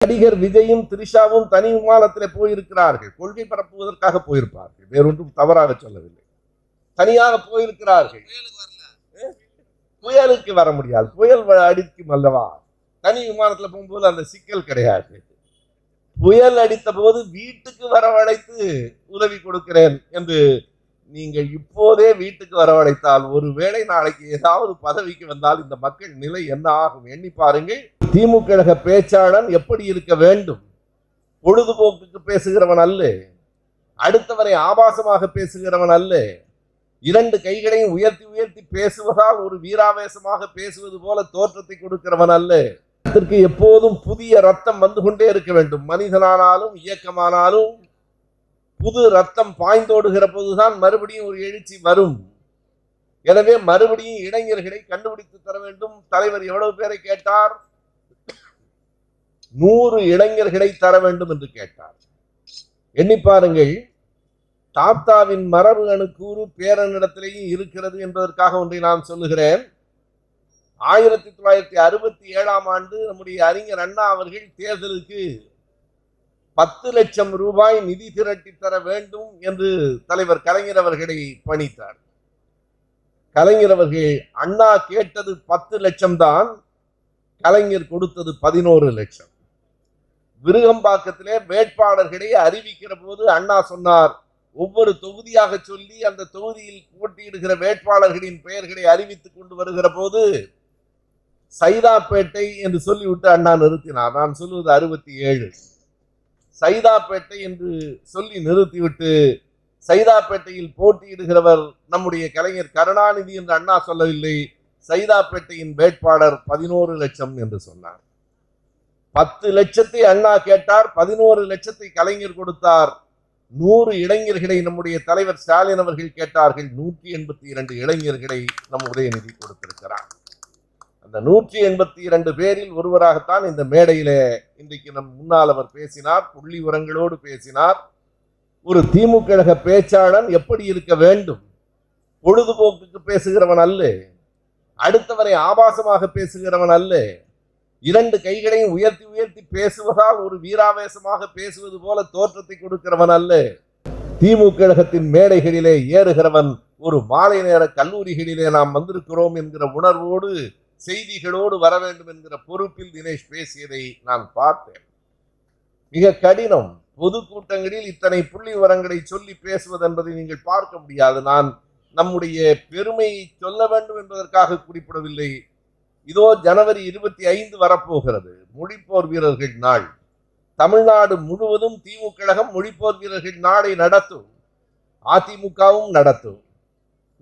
நடிகர் விஜயும் திரிஷாவும் தனி விமானத்தில் போயிருக்கிறார்கள். கொள்கை பரப்புவதற்காக போயிருப்பார்கள், வேறொன்றும் தவறாக சொல்லவில்லை. தனியாக போயிருக்கிறார்கள். புயலுக்கு வர முடியாது, புயல் அடிக்கும் அல்லவா. தனி விமானத்தில் போகும்போது அந்த சிக்கல் கிடையாது. புயல் அடித்த போது வீட்டுக்கு வரவழைத்து உதவி கொடுக்கிறேன் என்று நீங்கள் இப்போதே வீட்டுக்கு வரவழைத்தால் ஒருவேளை நாளைக்கு ஏதாவது பதவிக்கு வந்தால் இந்த மக்கள் நிலை என்ன ஆகும் எண்ணி பாருங்கள். திமுக கழக பேச்சாளன் எப்படி இருக்க வேண்டும்? பொழுதுபோக்குக்கு பேசுகிறவன் அல்ல, அடுத்தவரை ஆபாசமாக பேசுகிறவன் அல்ல, இரண்டு கைகளையும் உயர்த்தி உயர்த்தி பேசுவதால் ஒரு வீராவேசமாக பேசுவது போல தோற்றத்தை கொடுக்கிறவன் அல்ல. அதற்கு எப்போதும் புதிய ரத்தம் வந்து கொண்டே இருக்க வேண்டும். மனிதனானாலும் இயக்கமானாலும் புது ரத்தம் பாய்ந்தோடுகிற போதுதான் மறுபடியும் ஒரு எழுச்சி வரும். எனவே மறுபடியும் இளைஞர்களை கண்டுபிடித்து தர வேண்டும். தலைவர் எவ்வளவு பேரை கேட்டார்? 100 இளைஞர்களை தர வேண்டும் என்று கேட்டார். எண்ணி பாருங்கள். தாத்தாவின் மரபு அணுக்கூறு பேரனிடத்திலேயும் இருக்கிறது என்பதற்காக ஒன்றை நான் சொல்லுகிறேன். 1967ஆம் ஆண்டு நம்முடைய அறிஞர் அண்ணா அவர்கள் தேர்தலுக்கு 10 லட்சம் ரூபாய் நிதி திரட்டி தர வேண்டும் என்று தலைவர் கலைஞர் அவர்களை பணித்தார். கலைஞர் அவர்கள் அண்ணா கேட்டது 10 லட்சம் தான், கலைஞர் கொடுத்தது 11 லட்சம். விருகம்பாக்கத்திலே வேட்பாளர்களை அறிவிக்கிற போது அண்ணா சொன்னார், ஒவ்வொரு தொகுதியாக சொல்லி அந்த தொகுதியில் போட்டியிடுகிற வேட்பாளர்களின் பெயர்களை அறிவித்துக் கொண்டு வருகிற போது சைதாப்பேட்டை என்று சொல்லிவிட்டு அண்ணா நிறுத்தினார். நான் சொல்வது 67. சைதாப்பேட்டை என்று சொல்லி நிறுத்திவிட்டு சைதாப்பேட்டையில் போட்டியிடுகிறவர் நம்முடைய கலைஞர் கருணாநிதி என்று அண்ணா சொல்லவில்லை. சைதாப்பேட்டையின் வேட்பாளர் 11 லட்சம் என்று சொன்னார். 10 லட்சத்தை அண்ணா கேட்டார், 11 லட்சத்தை கலைஞர் கொடுத்தார். 100 இளைஞர்களை நம்முடைய தலைவர் ஸ்டாலின் அவர்கள் கேட்டார்கள். 182 இளைஞர்களை நம் உதயநிதி கொடுத்திருக்கிறார். அந்த 182 பேரில் ஒருவராகத்தான் இந்த மேடையில இன்றைக்கு நம் முன்னால் அவர் பேசினார், புள்ளி உரங்களோடு பேசினார். ஒரு திமுக கழக பேச்சாளன் எப்படி இருக்க வேண்டும்? பொழுதுபோக்குக்கு பேசுகிறவன் அல்ல, அடுத்தவரை ஆபாசமாக பேசுகிறவன் அல்ல, இரண்டு கைகளையும் உயர்த்தி உயர்த்தி பேசுவதால் ஒரு வீராவேசமாக பேசுவது போல தோற்றத்தை கொடுக்கிறவன் அல்ல. திமுக கழகத்தின் மேடைகளிலே ஏறுகிறவன் ஒரு மாலை நேர கல்லூரிகளிலே நாம் வந்திருக்கிறோம் என்கிற உணர்வோடு செய்திகளோடு வர வேண்டும் என்கிற பொறுப்பில் தினேஷ் பேசியதை நான் பார்த்தேன். மிக கடினம். பொதுக்கூட்டங்களில் இத்தனை புள்ளி விவரங்களை சொல்லி பேசுவது என்பதை நீங்கள் பார்க்க முடியாது. நான் நம்முடைய பெருமையை சொல்ல வேண்டும் என்பதற்காக குறிப்பிடவில்லை. இதோ ஜனவரி 25 வரப்போகிறது, மொழிப்போர் வீரர்கள் நாள். தமிழ்நாடு முழுவதும் திமுக கழகம் மொழிப்போர் வீரர்கள் நாளை நடத்தும், அதிமுகவும் நடத்தும்.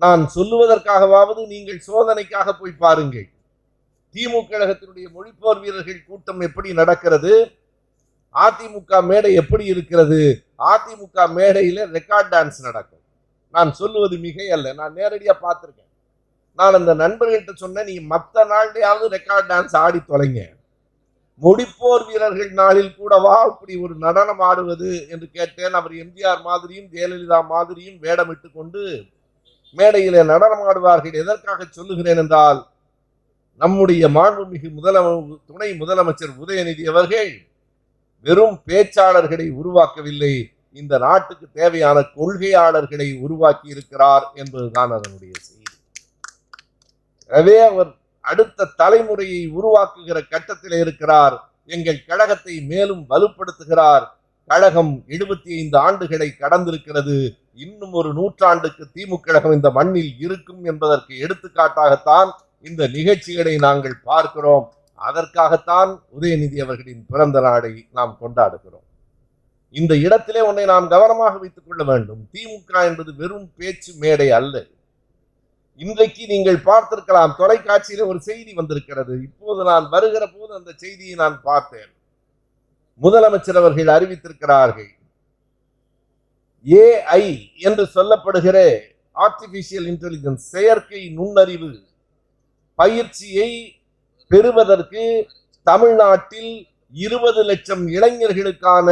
நான் சொல்லுவதற்காகவாவது நீங்கள் சோதனைக்காக போய் பாருங்கள். திமுக கழகத்தினுடைய மொழிப்போர் வீரர்கள் கூட்டம் எப்படி நடக்கிறது, அதிமுக மேடை எப்படி இருக்கிறது. அதிமுக மேடையில ரெக்கார்ட் டான்ஸ் நடக்கும். நான் சொல்லுவது மிகை அல்ல, நான் நேரடியா பார்த்திருக்கேன். நான் அந்த நண்பர்கள்ட்ட சொன்னேன், நீ மற்ற நாள்லயாவது ரெக்கார்ட் டான்ஸ் ஆடி தொலைங்க, மொழிப்போர் வீரர்கள் நாளில் கூடவா இப்படி ஒரு நடனம் ஆடுவது என்று கேட்டேன். அவர் எம்ஜிஆர் மாதிரியும் ஜெயலலிதா மாதிரியும் வேடமிட்டு கொண்டு மேடையிலே நடனம் ஆடுவார்கள். எதற்காக சொல்லுகிறேன் என்றால், நம்முடைய மாண்புமிகு துணை முதலமைச்சர் உதயநிதி அவர்கள் வெறும் பேச்சாளர்களை உருவாக்கவில்லை, இந்த நாட்டுக்கு தேவையான கொள்கையாளர்களை உருவாக்கி இருக்கிறார் என்பதுதான் அதனுடைய செய்தி. எனவே அவர் அடுத்த தலைமுறையை உருவாக்குகிற கட்டத்தில் இருக்கிறார். எங்கள் கழகத்தை மேலும் வலுப்படுத்துகிறார். கழகம் 75 ஆண்டுகளை கடந்திருக்கிறது. இன்னும் ஒரு 100 ஆண்டுக்கு திமுக கழகம் இந்த மண்ணில் இருக்கும் என்பதற்கு எடுத்துக்காட்டாகத்தான் இந்த நிகழ்ச்சிகளை நாங்கள் பார்க்கிறோம். அதற்காகத்தான் உதயநிதி அவர்களின் பிறந்த நாளை நாம் கொண்டாடுகிறோம். இந்த இடத்திலே ஒன்றை நாம் கவனமாக வைத்துக் கொள்ள வேண்டும். திமுக என்பது வெறும் பேச்சு மேடை அல்ல. இன்றைக்கு நீங்கள் பார்த்திருக்கலாம், தொலைக்காட்சியில ஒரு செய்தி வந்திருக்கிறது. இப்போது நான் வருகிற போது அந்த செய்தியை நான் பார்த்தேன். முதலமைச்சர் அவர்கள் அறிவித்திருக்கிறார்கள், AI என்று சொல்லப்படுகிற ஆர்டிபிஷியல் இன்டெலிஜென்ஸ், செயற்கை நுண்ணறிவு பயிற்சியை பெறுவதற்கு தமிழ்நாட்டில் 20 லட்சம் இளைஞர்களுக்கான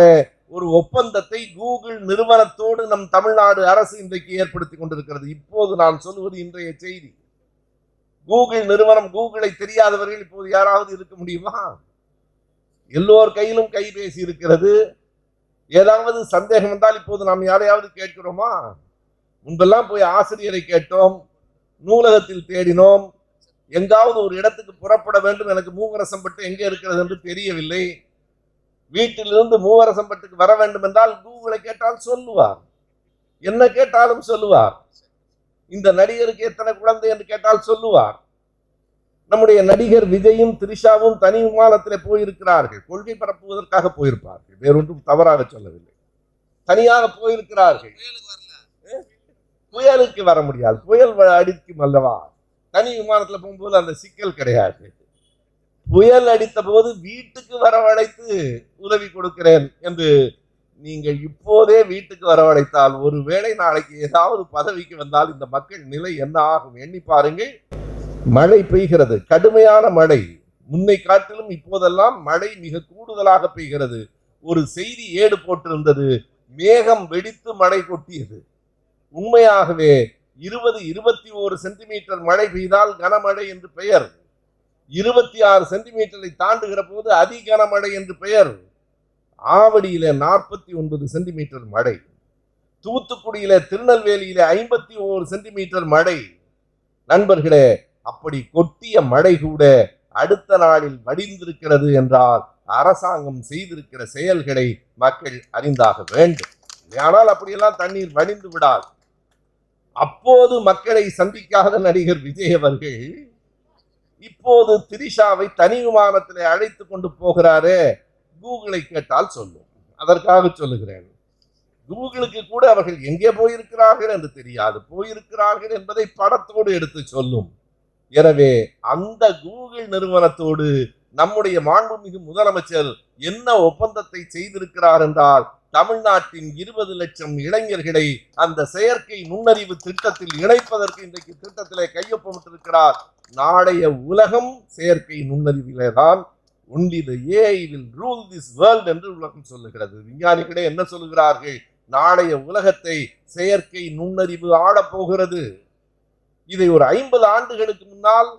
ஒரு ஒப்பந்தத்தை கூகுள் நிறுவனத்தோடு நம் தமிழ்நாடு அரசு இன்றைக்கு ஏற்படுத்தி கொண்டிருக்கிறது. இப்போது நான் சொல்வது இன்றைய செய்தி. கூகுள் நிறுவனம், கூகுளை தெரியாதவர்கள் இப்போது யாராவது இருக்க முடியுமா? எல்லோர் கையிலும் கைபேசி இருக்கிறது. ஏதாவது சந்தேகம் வந்தால் இப்போது நாம் யாரையாவது கேட்கிறோமா? முன்பெல்லாம் போய் ஆசிரியரை கேட்டோம், நூலகத்தில் தேடினோம், எங்காவது ஒரு இடத்துக்கு புறப்பட வேண்டும், எனக்கு மூவரசம்பட்டு எங்கே இருக்கிறது என்று தெரியவில்லை. வீட்டிலிருந்து மூவரசம்பட்டுக்கு வர வேண்டும் என்றால் கூகுளை கேட்டால் சொல்லுவார், என்ன கேட்டாலும் சொல்லுவார். இந்த நடிகருக்கு எத்தனை குழந்தை என்று கேட்டால் சொல்லுவார். நம்முடைய நடிகர் விஜயும் திரிஷாவும் தனி விமானத்திலே போயிருக்கிறார்கள், கொள்கை பரப்புவதற்காக போயிருப்பார்கள், வேறொன்றும் தவறாக சொல்லவில்லை. தனியாக போயிருக்கிறார்கள். புயலுக்கு வர முடியாது, புயல் அடிக்கும் அல்லவா. தனி விமானத்துல போகும்போது அந்த சிக்கல் கிடையாது. புயல் அடித்த போது வீட்டுக்கு வரவழைத்து உதவி கொடுக்கிறேன் என்று நீங்கள் இப்போதே வீட்டுக்கு வரவழைத்தால் ஒருவேளை நாளைக்கு ஏதாவது பதவிக்கு வந்தால் இந்த மக்கள் நிலை என்ன ஆகும் எண்ணி பாருங்கள். மழை பெய்கிறது, கடுமையான மழை. முன்னை காட்டிலும் இப்போதெல்லாம் மழை மிக கூடுதலாக பெய்கிறது. ஒரு செய்தி ஏடு போட்டிருந்தது, மேகம் வெடித்து மழை கொட்டியது. உண்மையாகவே 20-21 சென்டிமீட்டர் மழை பெய்தால் கனமழை என்று பெயர். 26 சென்டிமீட்டரை தாண்டுகிற போது அதி கனமழை என்று பெயர். ஆவடியில 49 சென்டிமீட்டர் மழை, தூத்துக்குடியில திருநெல்வேலியில 51 சென்டிமீட்டர் மழை. நண்பர்களே, அப்படி கொட்டிய மழை கூட அடுத்த நாளில் வடிந்திருக்கிறது என்றால் அரசாங்கம் செய்திருக்கிற செயல்களை மக்கள் அறிந்தாக வேண்டும். ஆனால் அப்படியெல்லாம் தண்ணீர் வடிந்து விடாது. அப்போது மக்களை சந்திக்காத நடிகர் விஜய் அவர்கள் இப்போது திரிஷாவை தனி விமானத்திலே அழைத்து கொண்டு போகிறாரே, கூகுளை கேட்டால் சொல்லும். அதற்காக சொல்லுகிறேன், கூகுளுக்கு கூட அவர்கள் எங்கே போயிருக்கிறார்கள் என்று தெரியாது, போயிருக்கிறார்கள் என்பதை படத்தோடு எடுத்து சொல்லும். எனவே அந்த கூகுள் நிறுவனத்தோடு நம்முடைய மாண்புமிகு முதலமைச்சர் என்ன ஒப்பந்தத்தை செய்திருக்கிறார் என்றால், தமிழ்நாட்டின் 20 லட்சம் இளைஞர்களை அந்த செயற்கை நுண்ணறிவு திட்டத்தில் இணைப்பதற்கு இன்றைக்கு திட்டத்திலே கையொப்பமிட்டிருக்கிறார். நாளைய உலகம் செயற்கை நுண்ணறிவிலே தான். only the AI will rule this world என்று உலகம் சொல்லுகிறது. விஞ்ஞானிகளே என்ன சொல்லுகிறார்கள்? நாளைய உலகத்தை செயற்கை நுண்ணறிவு ஆளப்போகிறது. இதை ஒரு 50 ஆண்டுகளுக்கு முன்னால்,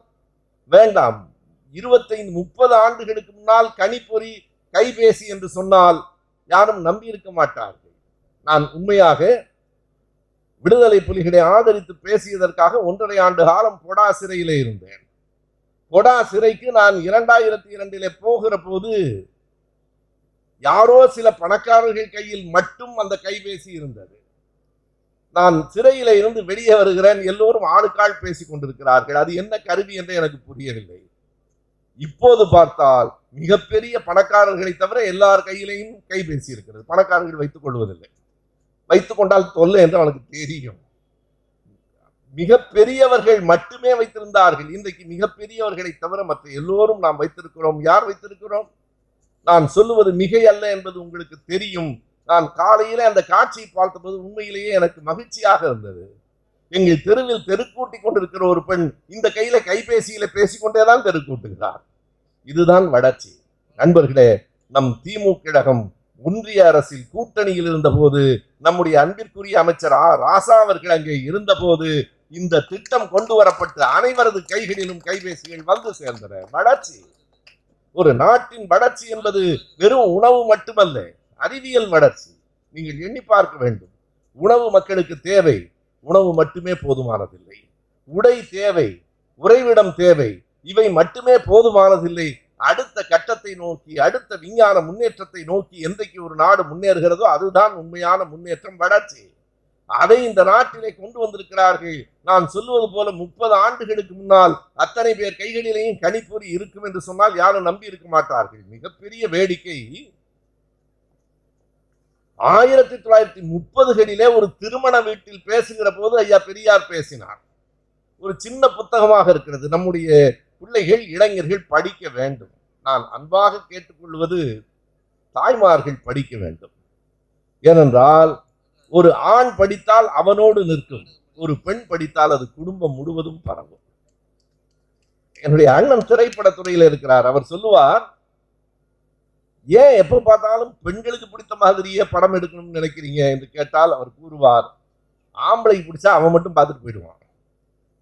வேண்டாம் 25-30 ஆண்டுகளுக்கு முன்னால் கணிப்பொறி கைபேசி என்று சொன்னால் யாரும் நம்பி இருக்க மாட்டார்கள். நான் உண்மையாக விடுதலை புலிகளை ஆதரித்து பேசியதற்காக 1.5 ஆண்டு காலம் பொடா சிறையிலே இருந்தேன். பொடா சிறைக்கு நான் 2002 போகிற போது யாரோ சில பணக்காரர்கள் கையில் மட்டும் அந்த கைபேசி இருந்தது. நான் சிறையில இருந்து வெளியே வருகிறேன், எல்லோரும் ஆளுக்கால் பேசிக் கொண்டிருக்கிறார்கள். அது என்ன கருவி என்று எனக்கு புரியவில்லை. இப்போது பார்த்தால் மிகப்பெரிய பணக்காரர்களை தவிர எல்லார் கையிலையும் கைபேசி இருக்கிறது. பணக்காரர்கள் வைத்துக் கொள்வதில்லை, வைத்துக் கொண்டால் தொல்லை என்று அவனுக்கு தெரியும். மிகப்பெரியவர்கள் மட்டுமே வைத்திருந்தார்கள். இன்றைக்கு மிகப்பெரியவர்களை தவிர மற்ற எல்லோரும் நாம் வைத்திருக்கிறோம். யார் வைத்திருக்கிறோம்? நான் சொல்லுவது மிகை அல்ல என்பது உங்களுக்கு தெரியும். நான் காலையில அந்த காட்சியை பார்த்தபோது உண்மையிலேயே எனக்கு மகிழ்ச்சியாக இருந்தது. எங்கள் தெருவில் தெருக்கூட்டி கொண்டிருக்கிற ஒரு பெண் இந்த கையில கைபேசியில பேசிக்கொண்டேதான் தெருக்கூட்டுகிறார். இதுதான் வளர்ச்சி. நண்பர்களே, நம் திமுக கழகம் ஒன்றிய அரசில் கூட்டணியில் இருந்த போது, நம்முடைய அன்பிற்குரிய அமைச்சர் ராசா அவர்கள் அங்கே இருந்த போது இந்த திட்டம் கொண்டு வரப்பட்டு அனைவரது கைகளிலும் கைபேசிகள் வந்து சேர்ந்தன. வளர்ச்சி. ஒரு நாட்டின் வளர்ச்சி என்பது வெறும் உணவு மட்டுமல்ல, அறிவியல் வளர்ச்சி. நீங்கள் எண்ணி பார்க்க வேண்டும். உணவு மக்களுக்கு தேவை, உணவு மட்டுமே போதுமானதில்லை. உடை தேவை, உறைவிடம் தேவை, இவை மட்டுமே போதுமானதில்லை. அடுத்த கட்டத்தை நோக்கி, அடுத்த விஞ்ஞான முன்னேற்றத்தை நோக்கி என்றைக்கு ஒரு நாடு முன்னேறுகிறதோ அதுதான் உண்மையான முன்னேற்றம், வளர்ச்சி. அதை இந்த நாட்டிலே கொண்டு வந்திருக்கிறார்கள். நான் சொல்லுவது போல 30 ஆண்டுகளுக்கு முன்னால் அத்தனை பேர் கைகளிலேயும் கணிப்பொறி இருக்கும் என்று சொன்னால் யாரும் நம்பி இருக்க மாட்டார்கள். மிகப்பெரிய வேடிக்கை, 1930களிலே ஒரு திருமண வீட்டில் பேசுகிற போது ஐயா பெரியார் பேசினார். ஒரு சின்ன புத்தகமாக இருக்கிறது. நம்முடைய பிள்ளைகள் இளைஞர்கள் படிக்க வேண்டும். நான் அன்பாக கேட்டுக்கொள்வது, தாய்மார்கள் படிக்க வேண்டும். ஏனென்றால் ஒரு ஆண் படித்தால் அவனோடு நிற்கும், ஒரு பெண் படித்தால் அது குடும்பம் முழுவதும் பரவும். என்னுடைய அண்ணன் திரைப்படத்துறையில் இருக்கிறார். அவர் சொல்லுவார், ஏன் எப்ப பார்த்தாலும் பெண்களுக்கு பிடித்த மாதிரியே படம் எடுக்கணும்னு நினைக்கிறீங்க என்று கேட்டால் அவர் கூறுவார், ஆம்பளைக்கு பிடிச்சா அவன் மட்டும் பார்த்துட்டு போயிடுவான்,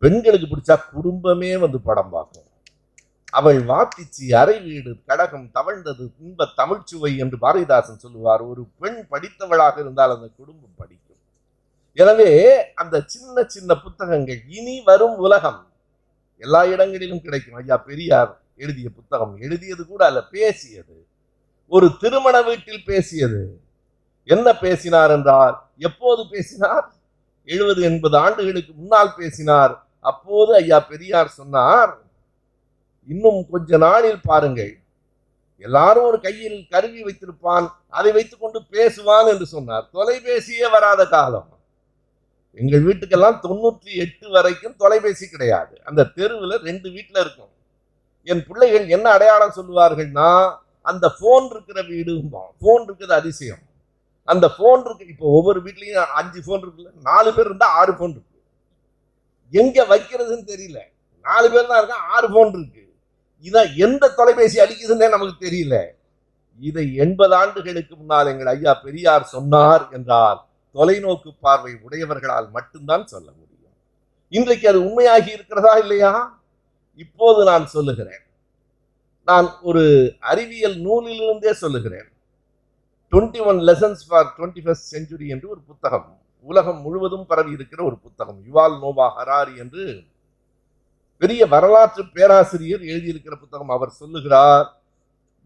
பெண்களுக்கு பிடிச்சா குடும்பமே வந்து படம் பார்க்கும். அவள் வாத்திச்சி அரை வீடு கடகம் தவழ்ந்தது இன்ப தமிழ்ச்சுவை என்று பாரதிதாசன் சொல்லுவார். ஒரு பெண் படித்தவளாக இருந்தால் அந்த குடும்பம் படிக்கும். எனவே அந்த சின்ன சின்ன புத்தகங்கள் இனி வரும் உலகம் எல்லா இடங்களிலும் கிடைக்கும். ஐயா பெரியார் எழுதிய புத்தகம், எழுதியது கூட அல்ல, பேசியது. ஒரு திருமண வீட்டில் பேசியது. என்ன பேசினார் என்றால், எப்போது பேசினார்? 70-80 ஆண்டுகளுக்கு முன்னால் பேசினார். அப்போது ஐயா பெரியார் சொன்னார், இன்னும் கொஞ்ச நாளில் பாருங்கள், எல்லாரும் ஒரு கையில் கருவி வைத்திருப்பான், அதை வைத்துக் கொண்டு பேசுவான் என்று சொன்னார். தொலைபேசியே வராத காலம். எங்கள் வீட்டுக்கெல்லாம் 98 வரைக்கும் தொலைபேசி கிடையாது. அந்த தெருவில் 2 வீட்டுல இருக்கும். என் பிள்ளைகள் என்ன அடையாளம் சொல்லுவார்கள்னா, அந்த போன் இருக்கிற வீடு, போன் இருக்குது அதிசயம். அந்த போன் இருக்கு. இப்போ ஒவ்வொரு வீட்லயும் 5 போன் இருக்குல்ல, 4 பேர் இருந்தா 6 போன் இருக்கு. எங்க வைக்கிறதுன்னு தெரியல. 4 பேர் தான் இருக்கா, 6 போன் இருக்கு. இதான் எந்த தொலைபேசி அடிக்குதுன்னே நமக்கு தெரியல. இதை 80 ஆண்டுகளுக்கு முன்னால் எங்கள் ஐயா பெரியார் சொன்னார் என்றால் தொலைநோக்கு பார்வை உடையவர்களால் மட்டும்தான் சொல்ல முடியும். இன்றைக்கு அது உண்மையாகி இருக்கிறதா இல்லையா? இப்போது நான் சொல்லுகிறேன். நான் ஒரு அறிவியல் நூலிலிருந்தே சொல்லுகிறேன். 21 lessons for 21st century என்று ஒரு புத்தகம், உலகம் முழுவதும் பரவி இருக்கிற ஒரு புத்தகம். யுவால் நோவா ஹராரி என்று பெரிய வரலாற்று பேராசிரியர் எழுதியிருக்கிற புத்தகம். அவர் சொல்லுகிறார்,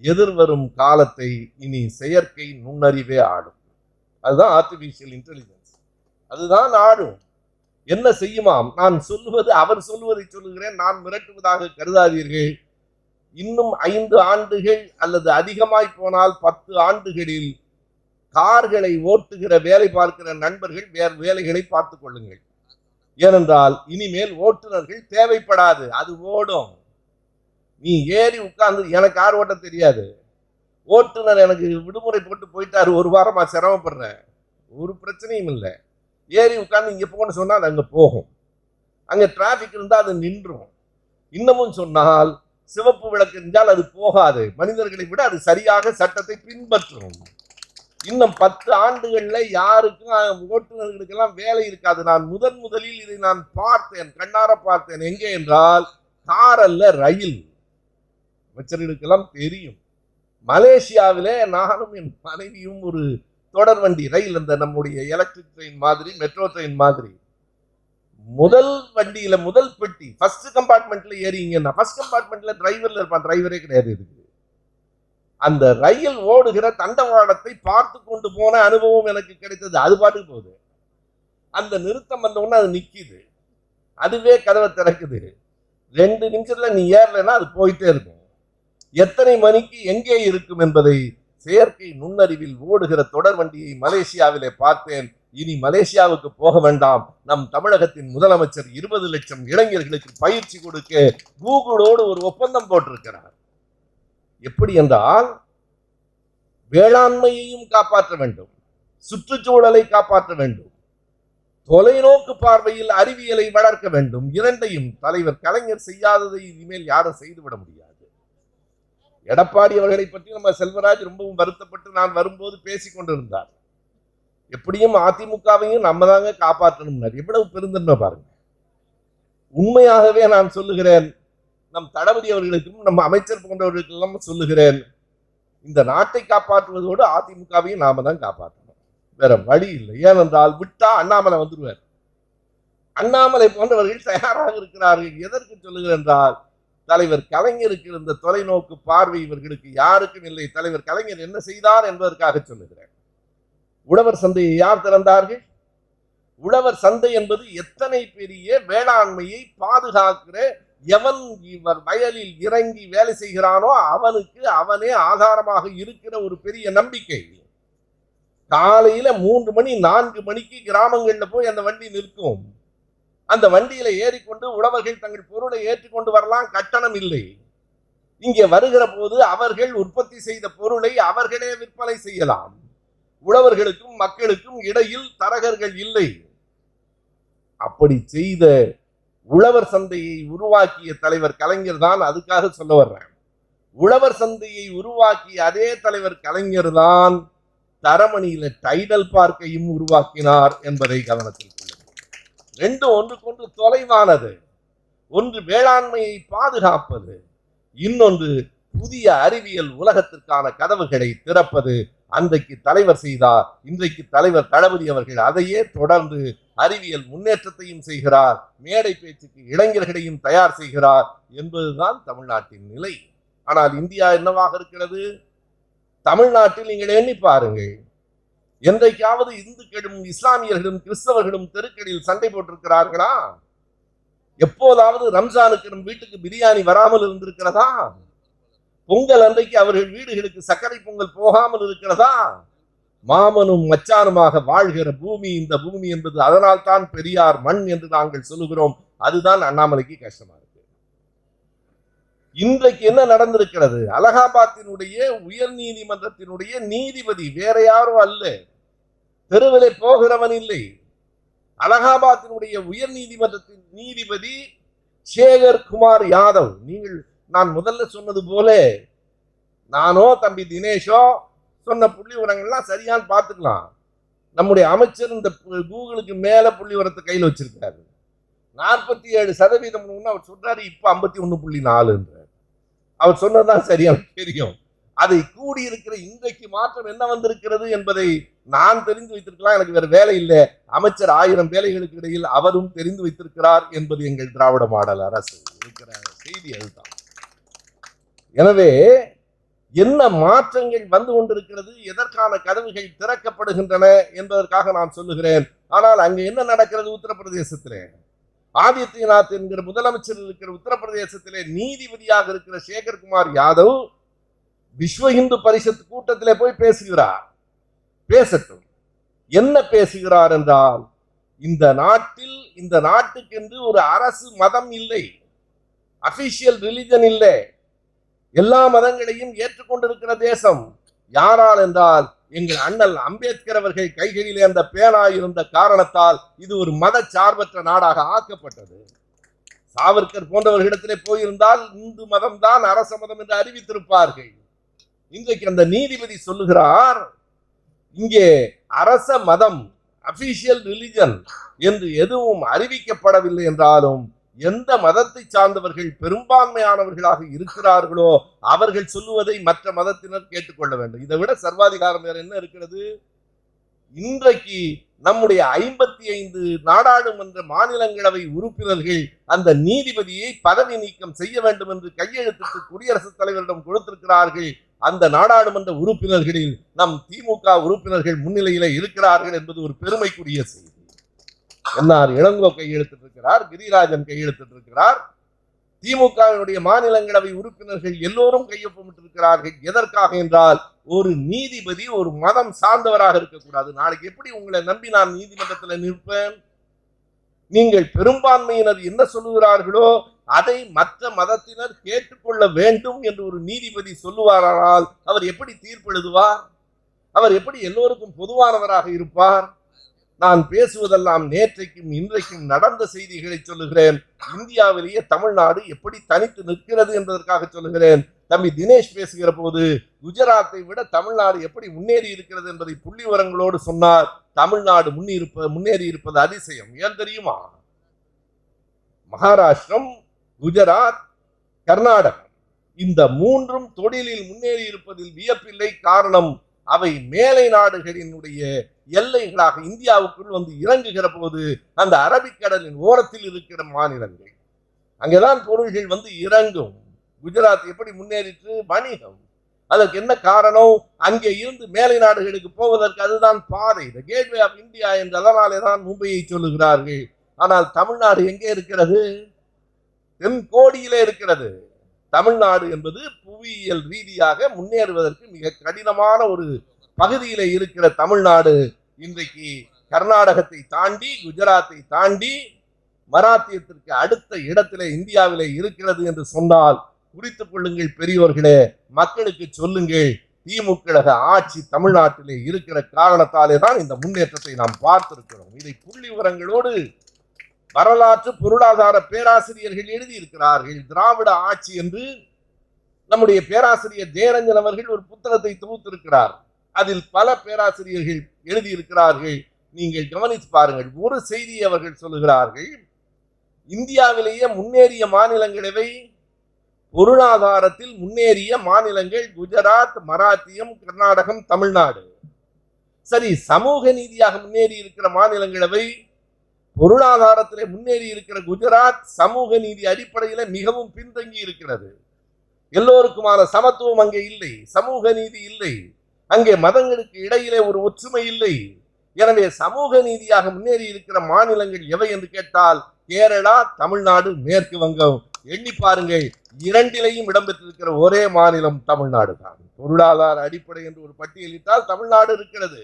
எதிர்வரும் காலத்தை இனி செயற்கை நுண்ணறிவே ஆடும். அதுதான் ஆர்டிபிஷியல் இன்டெலிஜென்ஸ். அதுதான் ஆடும். என்ன செய்யுமாம்? நான் சொல்லுவது அவர் சொல்லுவதை சொல்லுகிறேன். நான் மிரட்டுவதாக கருதாதீர்கள். இன்னும் 5 ஆண்டுகள் அல்லது அதிகமாய் போனால் 10 ஆண்டுகளில் கார்களை ஓட்டுகிற வேலை பார்க்கிற நண்பர்கள் வேறு வேலைகளை பார்த்துக் கொள்ளுங்கள். ஏனென்றால் இனிமேல் ஓட்டுநர்கள் தேவைப்படாது. அது ஓடும். நீ ஏறி உட்கார்ந்து, எனக்கு கார் ஓட்ட தெரியாது, ஓட்டுநர் எனக்கு விடுமுறை போட்டு போயிட்டாரு, 1 வாரமா சிரமப்படுறேன், ஒரு பிரச்சனையும் இல்லை, ஏறி உட்கார்ந்து இங்க போகணும்னு சொன்னா அது அங்க போகும். அங்க டிராபிக் இருந்தால் அது நின்றும். இன்னமும் சொன்னால் சிவப்பு விளக்கு இருந்தால் அது போகாது. மனிதர்களை விட அது சரியாக சட்டத்தை பின்பற்றும். இன்னும் 10 ஆண்டுகள்ல யாருக்கும் ஓட்டுநர்களுக்கெல்லாம் வேலை இருக்காது. நான் முதலில் இதை நான் பார்த்தேன், கண்ணார பார்த்தேன். எங்கே என்றால் கார் அல்ல, ரயில். அமைச்சர்களுக்கெல்லாம் தெரியும். மலேசியாவிலே நானும் என் மனைவியும் ஒரு தொடர் வண்டி ரயில், அந்த நம்முடைய எலக்ட்ரிக் ட்ரெயின் மாதிரி, மெட்ரோ ட்ரெயின் மாதிரி, முதல் வண்டியில முதல் பெட்டி ஃபர்ஸ்ட் கம்பார்ட்மெண்ட்ல ஏறிங்கன்னா, ஃபர்ஸ்ட் கம்பார்ட்மெண்ட்ல டிரைவர்ல இருப்பான், டிரைவரே கிடையாது. இதுக்கு அந்த ரயில் ஓடுகிற தண்டவாளத்தை பார்த்து கொண்டு போன அனுபவம் எனக்கு கிடைத்தது. அது பாட்டுக்கு போகுது. அந்த நிறுத்தம் வந்த உடனே அது நிக்குது, அதுவே கதவை திறக்குது. 2 நிமிஷத்துல நீ ஏறலைன்னா அது போயிட்டே இருக்கும். எத்தனை மணிக்கு எங்கே இருக்கும் என்பதை செயற்கை நுண்ணறிவில் ஓடுகிற தொடர் வண்டியை மலேசியாவிலே பார்த்தேன். இனி மலேசியாவுக்கு போக வேண்டாம். நம் தமிழகத்தின் முதலமைச்சர் 20 லட்சம் இளைஞர்களுக்கு பயிற்சி கொடுக்க கூகுளோடு ஒரு ஒப்பந்தம் போட்டிருக்கிறார். எப்படி என்றால், வேளாண்மையையும் காப்பாற்ற வேண்டும், சுற்றுச்சூழலை காப்பாற்ற வேண்டும், தொலைநோக்கு பார்வையில் அறிவியலை வளர்க்க வேண்டும். இரண்டையும் தலைவர் கலைஞர் செய்யாததை இனிமேல் யாரும் செய்துவிட முடியாது. எடப்பாடி அவர்களை பற்றி நம்ம செல்வராஜ் ரொம்பவும் வருத்தப்பட்டு நான் வரும்போது பேசிக் கொண்டிருந்தார். எப்படியும் அதிமுகவையும் நம்ம தாங்க காப்பாற்றணும். எவ்வளவு பெருந்தன்மை பாருங்க. உண்மையாகவே நான் சொல்லுகிறேன், நம் தளபதி அவர்களுக்கும் நம்ம அமைச்சர் போன்றவர்களுக்கெல்லாம் சொல்லுகிறேன், இந்த நாட்டை காப்பாற்றுவதோடு அதிமுகவையும் நாம தான் காப்பாற்றணும். வேற வழி இல்லை. ஏனென்றால் விட்டா அண்ணாமலை வந்துடுவார். அண்ணாமலை போன்றவர்கள் தயாராக இருக்கிறார்கள். எதற்கு சொல்லுகிறேன் என்றால், தலைவர் கலைஞருக்கு இருந்த தொலைநோக்கு பார்வை இவர்களுக்கு யாருக்கும் இல்லை. தலைவர் கலைஞர் என்ன செய்தார் என்பதற்காக சொல்லுகிறேன். உழவர் சந்தையை யார் திறந்தார்கள்? உழவர் சந்தை என்பது எத்தனை பெரிய வேளாண்மையை பாதுகாக்கிற, எவன் இவர் வயலில் இறங்கி வேலை செய்கிறானோ அவனுக்கு அவனே ஆதாரமாக இருக்கிற ஒரு பெரிய நம்பிக்கை. காலையில 3 மணி 4 மணிக்கு கிராமங்கள்ல போய் அந்த வண்டி நிற்கும். அந்த வண்டியில ஏறிக்கொண்டு உழவர்கள் தங்கள் பொருளை ஏற்றிக்கொண்டு வரலாம், கட்டணம் இல்லை. இங்கே வருகிற போது அவர்கள் உற்பத்தி செய்த பொருளை அவர்களே விற்பனை செய்யலாம். உழவர்களுக்கும் மக்களுக்கும் இடையில் தரகர்கள் இல்லை. அப்படி செய்த உழவர் சந்தையை உருவாக்கிய தலைவர் கலைஞர் தான். அதுக்காக சொல்ல வர்றேன், உழவர் சந்தையை உருவாக்கிய அதே தலைவர் கலைஞர் தான் தரமணியில டைடல் பார்க்கையும் உருவாக்கினார் என்பதை கவனத்தில் கொள்ளுங்கள். 2 ஒன்றுக்கொன்று தொலைவானது. ஒன்று வேளாண்மையை பாதுகாப்பது, இன்னொன்று புதிய அறிவியல் உலகத்திற்கான கதவுகளை திறப்பது. அன்றைக்கு தலைவர் செய்தார், இன்றைக்கு தலைவர் தளபதி அவர்கள் அதையே தொடர்ந்து அறிவியல் முன்னேற்றத்தையும் செய்கிறார், மேடை பேச்சுக்கு இளைஞர்களையும் தயார் செய்கிறார் என்பதுதான் தமிழ்நாட்டின் நிலை. ஆனால் இந்தியா என்னவாக இருக்கிறது? தமிழ்நாட்டில் நீங்கள் எண்ணி பாருங்கள், என்றைக்காவது இந்துக்களும் இஸ்லாமியர்களும் கிறிஸ்தவர்களும் தெருக்களில் சண்டை போட்டிருக்கிறார்களா? எப்போதாவது ரம்ஜானுக்கு நம் வீட்டுக்கு பிரியாணி வராமல் இருந்திருக்கிறதா? பொங்கல் அன்றைக்கு அவர்கள் வீடுகளுக்கு சர்க்கரை பொங்கல் போகாமல் இருக்கிறதா? மாமனும் மச்சானுமாக வாழ்கிற பூமி இந்த பூமி என்பது. அதனால் தான் பெரியார் மண் என்று நாங்கள் சொல்லுகிறோம். அதுதான் அண்ணாமலைக்கு கஷ்டமா இருக்கு. இன்றைக்கு என்ன நடந்திருக்கிறது? அலகாபாத்தினுடைய உயர் நீதிமன்றத்தினுடைய நீதிபதி வேற யாரும் அல்ல, தெருவிலே போகிறவன் இல்லை. அலகாபாத்தினுடைய உயர் நீதிமன்றத்தின் நீதிபதி சேகர் குமார் யாதவ். நான் முதல்ல சொன்னது போல, நானோ தம்பி தினேஷோ சொன்ன புள்ளி விவரங்கள்லாம் சரியான்னு பார்த்துக்கலாம். நம்முடைய அமைச்சர் இந்த கூகுளுக்கு மேல புள்ளி விவரத்தை கையில் வச்சிருக்காரு. 47% அவர் சொல்றாரு, இப்ப 51.4. அவர் சொன்னதுதான் சரியான தெரியும். அதை கூடியிருக்கிற இன்றைக்கு மாற்றம் என்ன வந்திருக்கிறது என்பதை நான் தெரிந்து வைத்திருக்கலாம். எனக்கு வேற வேலை இல்லை. அமைச்சர் 1000 வேலைகளுக்கு இடையில் அவரும் தெரிந்து வைத்திருக்கிறார் என்பது எங்கள் திராவிட மாடல் அரசு இருக்கிற செய்தி. அதுதான். எனவே என்ன மாற்றங்கள் வந்து கொண்டிருக்கிறது, எதற்கான கதவுகள் திறக்கப்படுகின்றன என்பதற்காக நான் சொல்லுகிறேன். ஆனால் அங்கு என்ன நடக்கிறது? உத்தரப்பிரதேசத்திலே ஆதித்யநாத் என்கிற முதலமைச்சர் இருக்கிற உத்தரப்பிரதேசத்திலே நீதிபதியாக இருக்கிற சேகர் குமார் யாதவ் விஸ்வ இந்து பரிஷத் கூட்டத்திலே போய் பேசுகிறார். பேசட்டும். என்ன பேசுகிறார் என்றால், இந்த நாட்டுக்கென்று ஒரு அரசு மதம் இல்லை, அபிஷியல் ரிலிஜன் இல்லை, எல்லா மதங்களையும் ஏற்றுக்கொண்டிருக்கிற தேசம். யாரால் என்றால் எங்கள் அண்ணல் அம்பேத்கர் அவர்கள் கைகளிலே அந்த பேனா இருந்த காரணத்தால் இது ஒரு மத சார்பற்ற நாடாக ஆக்கப்பட்டது. சாவர்கர் போன்றவர்களிடத்திலே போயிருந்தால் இந்து மதம் தான் அரச மதம் என்று அறிவித்திருப்பார்கள். இன்றைக்கு அந்த நீதிபதி சொல்லுகிறார், இங்கே அரச மதம் அபிஷியல் ரிலிஜன் என்று எதுவும் அறிவிக்கப்படவில்லை என்றாலும் எந்த மதத்தை சார்ந்தவர்கள் பெரும்பான்மையானவர்களாக இருக்கிறார்களோ அவர்கள் சொல்லுவதை மற்ற மதத்தினர் கேட்டுக்கொள்ள வேண்டும். இதை விட சர்வாதிகாரம் வேற என்ன இருக்கிறது? இன்றைக்கு நம்முடைய 55 நாடாளுமன்ற மாநிலங்களவை உறுப்பினர்கள் அந்த நீதிபதியை பதவி நீக்கம் செய்ய வேண்டும் என்று கையெழுத்திட்டு குடியரசுத் தலைவரிடம் கொடுத்திருக்கிறார்கள். அந்த நாடாளுமன்ற உறுப்பினர்களில் நம் திமுக உறுப்பினர்கள் முன்னிலையில இருக்கிறார்கள் என்பது ஒரு பெருமைக்குரிய செய்தி. என்ஆர் இளங்கோ கையெழுத்திட்டிருக்கிறார், கிரிராஜன் கையெழுத்திட்டிருக்கிறார், திமுகவினுடைய மாநிலங்களவை உறுப்பினர்கள் எல்லோரும் கையொப்பமிட்டிருக்கிறார்கள். எதற்காக என்றால் ஒரு நீதிபதி ஒரு மதம் சார்ந்தவராக இருக்கக்கூடாது. நாளைக்கு எப்படி உங்களை நம்பி நான் நீதிமன்றத்தில் நிற்பேன்? நீங்கள் பெரும்பான்மையினர் என்ன சொல்லுகிறார்களோ அதை மற்ற மதத்தினர் கேட்டுக்கொள்ள வேண்டும் என்று ஒரு நீதிபதி சொல்லுவாரானால் அவர் எப்படி தீர்ப்பு எழுதுவார்? அவர் எப்படி எல்லோருக்கும் பொதுவானவராக இருப்பார்? நான் பேசுவதெல்லாம் நேற்றைக்கும் இன்றைக்கும் நடந்த செய்திகளை சொல்லுகிறேன். இந்தியாவிலேயே தமிழ்நாடு எப்படி தனித்து நிற்கிறது என்பதற்காக சொல்லுகிறேன். தம்பி தினேஷ் பேசுகிற போது குஜராத்தை விட தமிழ்நாடு எப்படி முன்னேறி இருக்கிறது என்பதை புள்ளி விவரங்களோடு சொன்னார். தமிழ்நாடு முன்னேறி இருப்பது அதிசயம். ஏன் தெரியுமா? மகாராஷ்டிரம், குஜராத், கர்நாடகம் இந்த மூன்றும் தொழிலில் முன்னேறி இருப்பதில் வியப்பில்லை. காரணம், அவை மேலை நாடுகளினுடைய எல்லைகளாக இந்தியாவுக்குள் வந்து இறங்குகிற போது அந்த அரபிக்கடலின் ஓரத்தில் இருக்கிற மாநிலங்கள், அங்கேதான் பொருள்கள் வந்து இறங்கும். குஜராத் எப்படி முன்னேறிற்று? வணிகம். அதற்கு என்ன காரணம்? அங்கே இருந்து மேலை நாடுகளுக்கு போவதற்கு அதுதான் பாதை, கேட்வே ஆஃப் இந்தியா என்று. அதனாலே தான் மும்பையை சொல்லுகிறார்கள். ஆனால் தமிழ்நாடு எங்கே இருக்கிறது? தென்கோடியிலே இருக்கிறது. தமிழ்நாடு என்பது புவியியல் ரீதியாக முன்னேறுவதற்கு மிக கடினமான ஒரு பகுதியில இருக்கிற தமிழ்நாடு இன்றைக்கு கர்நாடகத்தை தாண்டி, குஜராத்தை தாண்டி மராத்தியத்திற்கு அடுத்த இடத்திலே இந்தியாவிலே இருக்கிறது என்று சொன்னால் குறித்துக் கொள்ளுங்கள் பெரியோர்களே, மக்களுக்கு சொல்லுங்கள். திமுக ஆட்சி தமிழ்நாட்டிலே இருக்கிற காரணத்தாலே தான் இந்த முன்னேற்றத்தை நாம் பார்த்திருக்கிறோம். இதை புள்ளி விவரங்களோடு வரலாற்று பொருளாதார பேராசிரியர்கள் எழுதியிருக்கிறார்கள். திராவிட ஆட்சி என்று நம்முடைய பேராசிரியர் ஜெயரஞ்சன் அவர்கள் ஒரு புத்தகத்தை தொகுத்திருக்கிறார். அதில் பல பேராசிரியர்கள் எழுதியிருக்கிறார்கள். நீங்கள் கவனித்து பாருங்கள். ஒரு செய்தியை அவர்கள் சொல்லுகிறார்கள், இந்தியாவிலேயே முன்னேறிய மாநிலங்களவை பொருளாதாரத்தில் முன்னேறிய மாநிலங்கள் குஜராத், மராத்தியம், கர்நாடகம், தமிழ்நாடு. சரி, சமூக நீதியாக முன்னேறி இருக்கிற மாநிலங்களவை, பொருளாதாரத்திலே முன்னேறி இருக்கிற குஜராத் சமூக நீதி அடிப்படையில மிகவும் பின்தங்கி இருக்கிறது. எல்லோருக்குமான சமத்துவம் அங்கே இல்லை, சமூக நீதி இல்லை, அங்கே மதங்களுக்கு இடையிலே ஒரு ஒற்றுமை இல்லை. எனவே சமூக நீதியாக முன்னேறி இருக்கிற மாநிலங்கள் எவை என்று கேட்டால் கேரளா, தமிழ்நாடு, மேற்கு வங்கம். எண்ணி பாருங்கள், இரண்டிலையும் இடம்பெற்றிருக்கிற ஒரே மாநிலம் தமிழ்நாடு தான். பொருளாதார அடிப்படை என்று ஒரு பட்டியலிட்டால் தமிழ்நாடு இருக்கிறது,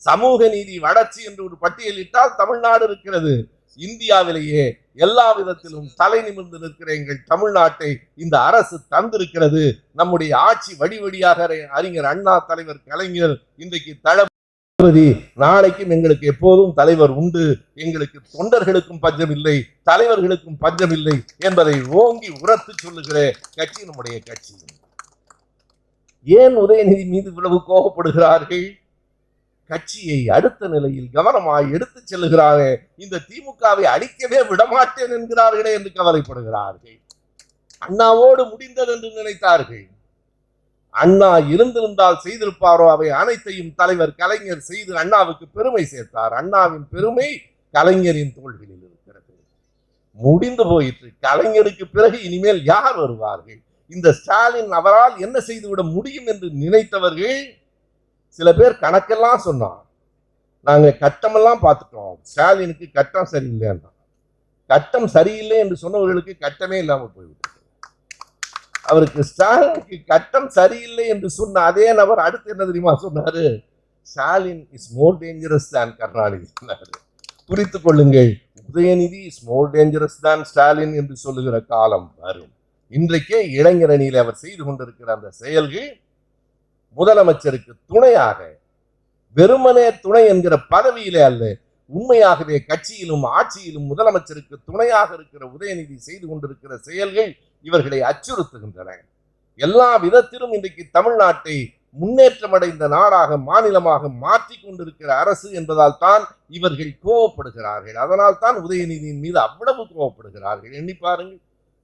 சமூக நீதி வளர்ச்சி என்று ஒரு பட்டியலிட்டால் தமிழ்நாடு இருக்கிறது. இந்தியாவிலேயே எல்லா விதத்திலும் தலை நிமிர்ந்து நிற்கிற எங்கள் தமிழ்நாட்டை இந்த அரசு தந்திருக்கிறது. நம்முடைய ஆட்சி வடிவடியாக அறிஞர் அண்ணா, தலைவர் கலைஞர், இன்றைக்கு தளபதி, நாளைக்கும் எங்களுக்கு எப்போதும் தலைவர் உண்டு, எங்களுக்கு தொண்டர்களுக்கும் பஞ்சம் இல்லை, தலைவர்களுக்கும் பஞ்சம் இல்லை என்பதை ஓங்கி உரத்து சொல்லுகிற கட்சி நம்முடைய கட்சி. ஏன் உதயநிதி மீது இவ்வளவு கோபப்படுகிறார்கள்? கட்சியை அடுத்த நிலையில் கவனமாய் எடுத்து செல்லுகிறாரே, இந்த திமுகவை அழிக்கவே விடமாட்டேன் என்கிறார்களே என்று கவலைப்படுகிறார்கள். அண்ணாவோடு முடிந்தது என்று நினைத்தார்கள். அண்ணா இருந்திருந்தால் செய்திருப்பாரோ அவை அனைத்தையும் தலைவர் கலைஞர் செய்து அண்ணாவுக்கு பெருமை சேர்த்தார். அண்ணாவின் பெருமை கலைஞரின் தோள்களில் இருக்கிறது. முடிந்து போயிற்று. கலைஞருக்கு பிறகு இனிமேல் யார் வருவார்கள்? இந்த ஸ்டாலின் அவரால் என்ன செய்துவிட முடியும் என்று நினைத்தவர்கள் சில பேர் கணக்கெல்லாம் சொன்னான். நாங்க கட்டமெல்லாம் பார்த்துட்டோம், ஸ்டாலினுக்கு கட்டம் சரியில்லைன்னா. கட்டம் சரியில்லை என்று சொன்னவர்களுக்கு கட்டமே இல்லாமல் போய்விட்டது. அவருக்கு ஸ்டாலினுக்கு கட்டம் சரியில்லை என்று சொன்ன அதே நபர் அடுத்து என்ன தெரியுமா சொன்னாரு? ஸ்டாலின் இஸ் மோர் டேஞ்சரஸ் தான் கருணாநிதி சொன்னாரு. குறித்துக் கொள்ளுங்கள், உதயநிதி இஸ் மோர் டேஞ்சரஸ் தான் ஸ்டாலின் என்று சொல்லுகிற காலம் வரும். இன்றைக்கே இளைஞரணியில் அவர் செய்து கொண்டிருக்கிற அந்த செயல்கள் முதலமைச்சருக்கு துணையாக, வெறுமனே துணை என்கிற பதவியிலே அல்ல, உண்மையாகவே கட்சியிலும் ஆட்சியிலும் முதலமைச்சருக்கு துணையாக இருக்கிற உதயநிதி செய்து கொண்டிருக்கிற செயல்கள் இவர்களை அச்சுறுத்துகின்றன. எல்லா விதத்திலும் இன்றைக்கு தமிழ்நாட்டை முன்னேற்றமடைந்த நாடாக, மாநிலமாக மாற்றி கொண்டிருக்கிற அரசு என்பதால் தான் இவர்கள் கோபப்படுகிறார்கள். அதனால் தான் உதயநிதியின் மீது அவ்வளவு கோபப்படுகிறார்கள். எண்ணி பாருங்கள்,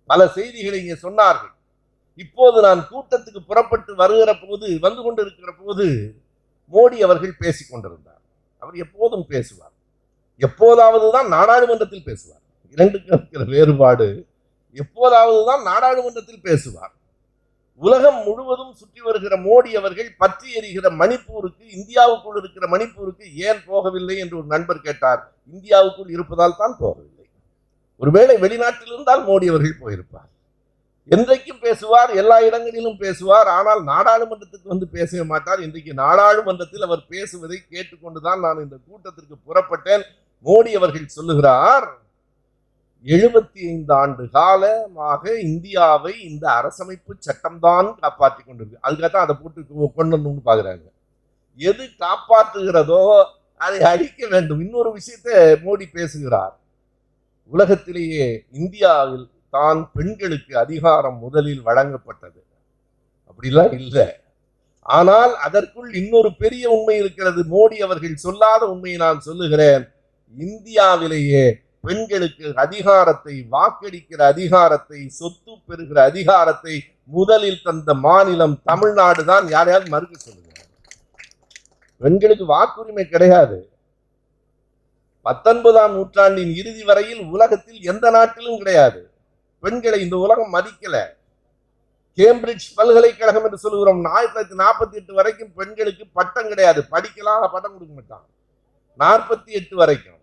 பல செய்திகளை இங்கே சொன்னார்கள். இப்போது நான் கூட்டத்துக்கு புறப்பட்டு வருகிற போது, வந்து கொண்டிருக்கிற போது மோடி அவர்கள் பேசிக் கொண்டிருந்தார். அவர் எப்போதும் பேசுவார், எப்போதாவது தான் நாடாளுமன்றத்தில் பேசுவார். இரண்டுக்கு இருக்கிற வேறுபாடு, எப்போதாவது தான் நாடாளுமன்றத்தில் பேசுவார். உலகம் முழுவதும் சுற்றி வருகிற மோடி அவர்கள் பற்றி எறிகிற மணிப்பூருக்கு, இந்தியாவுக்குள் இருக்கிற மணிப்பூருக்கு ஏன் போகவில்லை என்று ஒரு நண்பர் கேட்டார். இந்தியாவுக்குள் இருப்பதால் தான் போகவில்லை. ஒருவேளை வெளிநாட்டில் இருந்தால் மோடி அவர்கள் போயிருப்பார். என்றைக்கும் பேசுவார், எல்லா இடங்களிலும் பேசுவார். ஆனால் நாடாளுமன்றத்துக்கு வந்து பேசவே மாட்டார். இன்றைக்கு நாடாளுமன்றத்தில் அவர் பேசுவதை கேட்டுக்கொண்டுதான் நான் இந்த கூட்டத்திற்கு புறப்பட்டேன். மோடி அவர்கள் சொல்லுகிறார், 75 ஆண்டு காலமாக இந்தியாவை இந்த அரசமைப்பு சட்டம்தான் காப்பாற்றி கொண்டிருக்கு. அதுக்காகத்தான் அதை போட்டு கொண்டு வந்து பாக்குறாங்க. எது காப்பாற்றுகிறதோ அதை அழிக்க வேண்டும். இன்னொரு விஷயத்தை மோடி பேசுகிறார், உலகத்திலேயே இந்தியாவில் தான் பெண்களுக்கு அதிகாரம் முதலில் வழங்கப்பட்டது. அப்படிலாம் இல்லை. ஆனால் அதற்குள் இன்னொரு பெரிய உண்மை இருக்கிறது. மோடி அவர்கள் சொல்லாத உண்மையை நான் சொல்லுகிறேன். இந்தியாவிலேயே பெண்களுக்கு அதிகாரத்தை, வாக்களிக்கிற அதிகாரத்தை, சொத்து பெறுகிற அதிகாரத்தை முதலில் தந்த மாநிலம் தமிழ்நாடு தான். யாரையாவது மறுக்க சொல்லுங்க. பெண்களுக்கு வாக்குரிமை கிடையாது. 19ஆம் நூற்றாண்டின் இறுதி வரையில் உலகத்தில் எந்த நாட்டிலும் கிடையாது. பெண்களை இந்த உலகம் மதிக்கல. கேம்பிரிட்ஜ் பல்கலைக்கழகம் என்று சொல்லுகிறோம், 1948 வரைக்கும் பெண்களுக்கு பட்டம் கிடையாது. படிக்கலாம், பட்டம் கொடுக்க மாட்டான். 48 வரைக்கும்.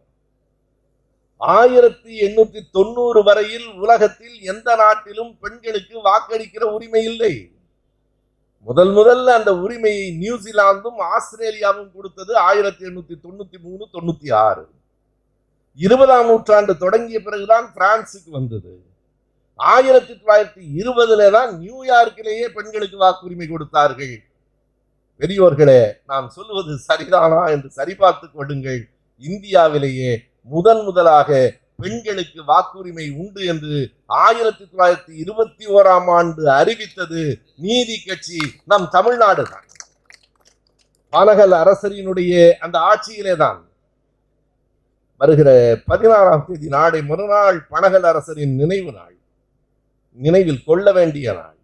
1890 வரையில் உலகத்தில் எந்த நாட்டிலும் பெண்களுக்கு வாக்களிக்கிற உரிமை இல்லை. முதல்ல அந்த உரிமையை நியூசிலாந்தும் ஆஸ்திரேலியாவும் கொடுத்தது 1893, 96. 20ஆம் நூற்றாண்டு தொடங்கிய பிறகுதான் பிரான்சுக்கு வந்தது. 1920 தான் நியூயார்க்கிலேயே பெண்களுக்கு வாக்குரிமை கொடுத்தார்கள். பெரியோர்களே, நான் சொல்லுவது சரிதானா என்று சரிபார்த்துக் கொள்ளுங்கள். இந்தியாவிலேயே முதலாக பெண்களுக்கு வாக்குரிமை உண்டு என்று 1921ஆம் ஆண்டு அறிவித்தது நீதி கட்சி, நம் தமிழ்நாடு தான். பனகல் அரசரினுடைய அந்த ஆட்சியிலே தான். வருகிற 16ஆம் தேதி நாளை மறுநாள் பனகல் அரசரின் நினைவு நாள். நினைவில் கொள்ள வேண்டிய நாள்.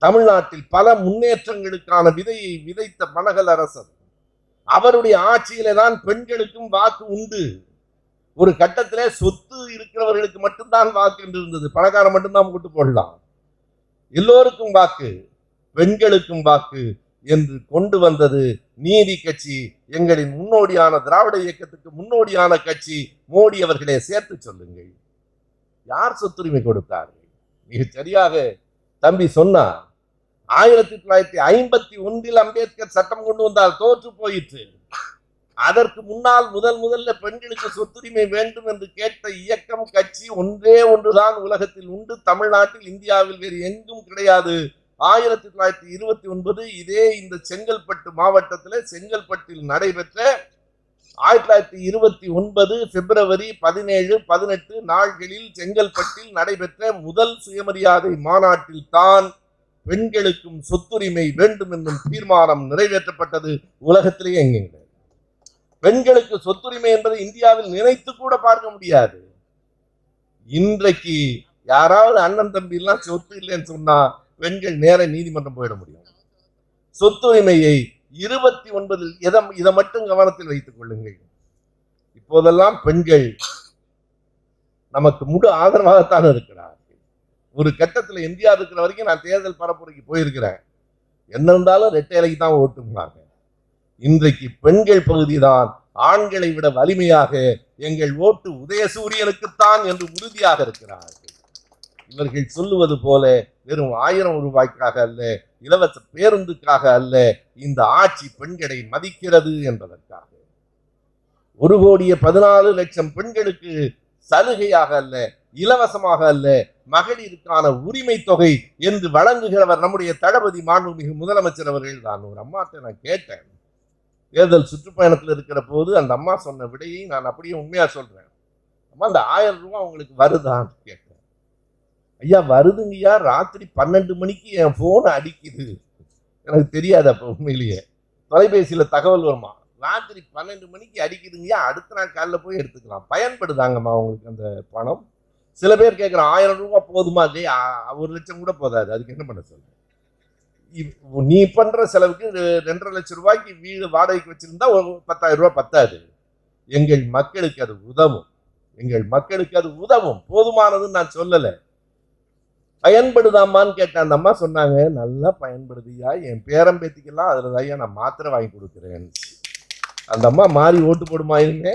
தமிழ்நாட்டில் பல முன்னேற்றங்களுக்கான விதையை விதைத்த பனகல் அரசர். அவருடைய ஆட்சியிலே தான் பெண்களுக்கும் வாக்கு உண்டு. ஒரு கட்டத்திலே சொத்து இருக்கிறவர்களுக்கு மட்டும்தான் வாக்கு என்று இருந்தது. பணக்காரன் மட்டும்தான் கூட்டு போடலாம். எல்லோருக்கும் வாக்கு, பெண்களுக்கும் வாக்கு என்று கொண்டு வந்தது நீதி கட்சி. எங்களின் முன்னோடியான திராவிட இயக்கத்துக்கு முன்னோடியான கட்சி. மோடி அவர்களே சேர்த்து சொல்லுங்கள், யார் சொத்துரிமை கொடுத்தார்கள்? மிக சரியாக தம்பி சொன்னார். 1951 அம்பேத்கர் சட்டம் கொண்டு வந்தால் தோற்று போயிற்று. அதற்கு முன்னால் முதல்ல பெண்களுக்கு சொத்துரிமை வேண்டும் என்று கேட்ட இயக்கம், கட்சி ஒன்றே ஒன்றுதான் உலகத்தில் உண்டு, தமிழ்நாட்டில், இந்தியாவில் வேறு எங்கும் கிடையாது. 1929 இதே இந்த செங்கல்பட்டு மாவட்டத்தில் செங்கல்பட்டில் நடைபெற்ற 1929 பிப்ரவரி 17, 18 நாள்களில் செங்கல்பட்டில் நடைபெற்ற முதல் சுயமரியாதை மாநாட்டில் தான் பெண்களுக்கும் சொத்துரிமை வேண்டும் என்னும் தீர்மானம் நிறைவேற்றப்பட்டது. உலகத்திலேயே எங்க பெண்களுக்கு சொத்துரிமை என்பதை இந்தியாவில் நினைத்து கூட பார்க்க முடியாது. இன்றைக்கு யாராவது அண்ணன் தம்பி எல்லாம் சொத்து இல்லைன்னு சொன்னா பெண்கள் நேர நீதிமன்றம் போயிட முடியும். சொத்துரிமையை 29 இதை மட்டும் கவனத்தில் வைத்துக் கொள்ளுங்கள். இப்போதெல்லாம் பெண்கள் நமக்கு முழு ஆதரவாகத்தான் இருக்கிறார்கள். ஒரு கட்டத்தில் இந்தியா இருக்கிற வரைக்கும் நான் தேர்தல் பரப்புரைக்கு போயிருக்கிறேன். என்ன இருந்தாலும் ரெட்டை இலைக்கு தான் ஓட்டுவாங்க. இன்றைக்கு பெண்கள் பகுதிதான் ஆண்களை விட வலிமையாக எங்கள் ஓட்டு உதயசூரியனுக்குத்தான் என்று உறுதியாக இருக்கிறார்கள். இவர்கள் சொல்லுவது போல வெறும் 1000 ரூபாய்க்காக அல்ல, இலவச பேருந்துக்காக அல்ல, இந்த ஆட்சி பெண்களை மதிக்கிறது என்பதற்காக. 1,14,00,000 பெண்களுக்கு சலுகையாக அல்ல, இலவசமாக அல்ல, மகளிருக்கான உரிமை தொகை என்று வழங்குகிறவர் நம்முடைய தளபதி மாண்புமிகு முதலமைச்சர் அவர்கள் தான். ஒரு அம்மாட்ட நான் கேட்டேன், தேர்தல் சுற்றுப்பயணத்தில் இருக்கிற போது அந்த அம்மா சொன்ன விடையை நான் அப்படியே உண்மையா சொல்றேன். அம்மா, அந்த 1000 ரூபாய் உங்களுக்கு வருதான்னு கேட்டேன். ஐயா, வருதுங்கய்யா, ராத்திரி 12 மணிக்கு என் போன் அடிக்குது. எனக்கு தெரியாது அப்ப உண்மையிலேயே. தொலைபேசியில தகவல் வருமா, ராத்திரி 12 மணிக்கு அடிக்குதுங்கய்யா, அடுத்த நாள் காலைல போய் எடுத்துக்கலாம். பயன்படுதாங்கம்மா உங்களுக்கு அந்த பணம்? சில பேர் கேட்குறான், 1000 ரூபாய் போதுமா? 1,00,000 கூட போதாது, அதுக்கு என்ன பண்ண சொல்ற? நீ பண்ற செலவுக்கு 2,50,000 லட்சம் ரூபாய்க்கு வீடு வாடகைக்கு வச்சிருந்தா 10,000 ரூபாய் பத்தாது. எங்கள் மக்களுக்கு அது உதவும். எங்கள் மக்களுக்கு அது உதவும். போதுமானதுன்னு நான் சொல்லல. பயன்படுதாமான்னு கேட்டேன். அந்த அம்மா சொன்னாங்க, நல்லா பயன்படுதியா, என் பேரம்பேத்திக்கெல்லாம் அதுல தான் நான் மாத்திரை வாங்கி கொடுக்குறேன். அந்த அம்மா மாறி ஓட்டு போடுமா இருங்க,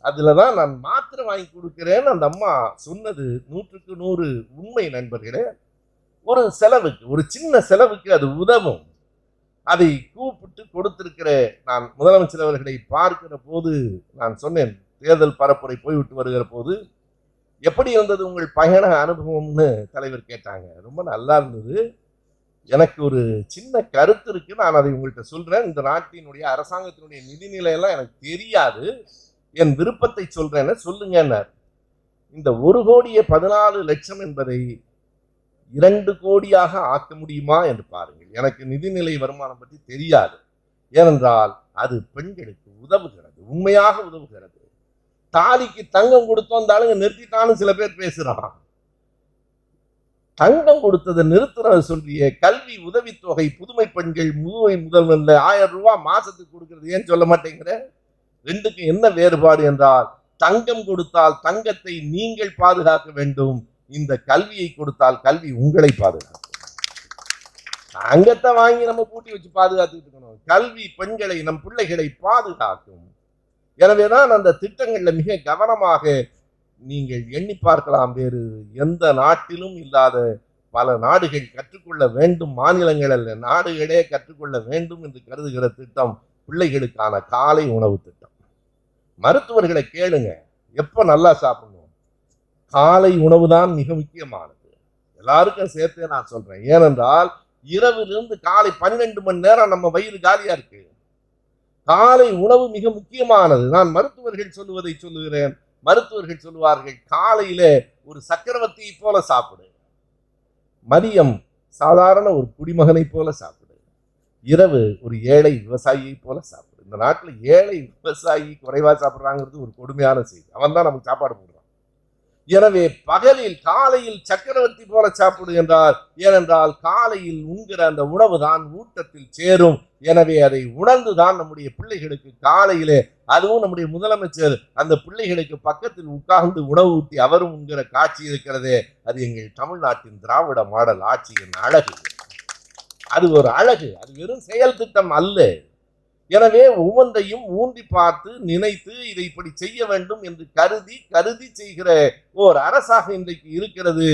அதுலதான் நான் மாத்திரை வாங்கி கொடுக்கிறேன்னு அந்த அம்மா சொன்னது 100க்கு 100 உண்மை நண்பர்களே. ஒரு செலவுக்கு, ஒரு சின்ன செலவுக்கு அது உதவும். அதை கூப்பிட்டு கொடுத்திருக்கிற நான் முதலமைச்சர் அவர்களை பார்க்கிற போது நான் சொன்னேன், தேர்தல் பரப்புரை போய்விட்டு வருகிற போது, எப்படி இருந்தது உங்கள் பயண அனுபவம்னு தலைவர் கேட்டாங்க. ரொம்ப நல்லா இருந்தது. எனக்கு ஒரு சின்ன கருத்து இருக்கு, நான் அதை உங்கள்கிட்ட சொல்றேன். இந்த நாட்டினுடைய அரசாங்கத்தினுடைய நிதிநிலையெல்லாம் எனக்கு தெரியாது, என் விருப்பத்தை சொல்றேன்னு சொல்லுங்க. இந்த 1,14,00,000 என்பதை 2 கோடியாக ஆக்க முடியுமா என்று பாருங்கள். எனக்கு நிதிநிலை வருமானம் பற்றி தெரியாது. ஏனென்றால் அது பெண்களுக்கு உதவுகிறது, உண்மையாக உதவுகிறது. தாலிக்கு தங்கம் கொடுத்தோம், தாளுங்க நிறுத்திட்டான்னு சில பேர் பேசுறான். தங்கம் கொடுத்ததை நிறுத்துறது சொல்றிய. கல்வி உதவித்தொகை புதுமை பெண்கள் முதுமை முதல்வன்ல 1000 ரூபாய் மாசத்துக்கு கொடுக்கிறது ஏன் சொல்ல மாட்டேங்கிற? ரெண்டுக்கு என்ன வேறுபாடு என்றால், தங்கம் கொடுத்தால் தங்கத்தை நீங்கள் பாதுகாக்க வேண்டும், இந்த கல்வியை கொடுத்தால் கல்வி உங்களை பாதுகாக்கும். தங்கத்தை வாங்கி நம்ம பூட்டி வச்சு பாதுகாத்துட்டு இருக்கணும். கல்வி பெண்களை, நம் பிள்ளைகளை பாதுகாக்கும். எனவேதான் அந்த திட்டங்கள்ல மிக கவனமாக நீங்கள் எண்ணி பார்க்கலாம். வேறு எந்த நாட்டிலும் இல்லாத பல நாடுகள் கற்றுக்கொள்ள வேண்டும், மாநிலங்கள் அல்ல நாடுகளே கற்றுக்கொள்ள வேண்டும் என்று கருதுகிற திட்டம் பிள்ளைகளுக்கான காலை உணவு திட்டம். மருத்துவர்களை கேளுங்க, எப்ப நல்லா சாப்பிடணும்? காலை உணவு தான் மிக முக்கியமானது. எல்லாருக்கும் சேர்த்தே நான் சொல்றேன். ஏனென்றால் இரவிலிருந்து காலை 12 மணி நேரம் நம்ம வயிறு காலியா இருக்கு. காலை உணவு மிக முக்கியமானது. நான் மருத்துவர்கள் சொல்லுவதை சொல்லுகிறேன். மருத்துவர்கள் சொல்லுவார்கள், காலையில ஒரு சக்கரவர்த்தியை போல சாப்பிடு, மதியம் சாதாரண ஒரு குடிமகனை போல சாப்பிடு, இரவு ஒரு ஏழை விவசாயியை போல சாப்பிடு. இந்த நாட்டில் ஏழை விவசாயி குறைவா சாப்பிட்றாங்கிறது ஒரு கொடுமையான செய்தி. அவன் தான் நமக்கு சாப்பாடு போடுறான். எனவே பகலில் காலையில் சக்கரவர்த்தி போல சாப்பிடு என்றார். ஏனென்றால் காலையில் உண்கிற அந்த உணவு தான் ஊட்டத்தில் சேரும். எனவே அதை உணர்ந்துதான் நம்முடைய பிள்ளைகளுக்கு காலையிலே, அதுவும் நம்முடைய முதலமைச்சர் அந்த பிள்ளைகளுக்கு பக்கத்தில் உட்கார்ந்து உணவு ஊட்டி அவரும் உண்கிற காட்சி இருக்கிறதே, அது எங்கள் தமிழ்நாட்டின் திராவிட மாடல் ஆட்சியின் அழகு. அது ஒரு அழகு, அது வெறும் செயல் திட்டம் அல்ல. எனவே ஒவ்வொன்றையும் ஊன்றி பார்த்து நினைத்து இதை இப்படி செய்ய வேண்டும் என்று கருதி செய்கிற ஓர் அரசாக இன்றைக்கு இருக்கிறது.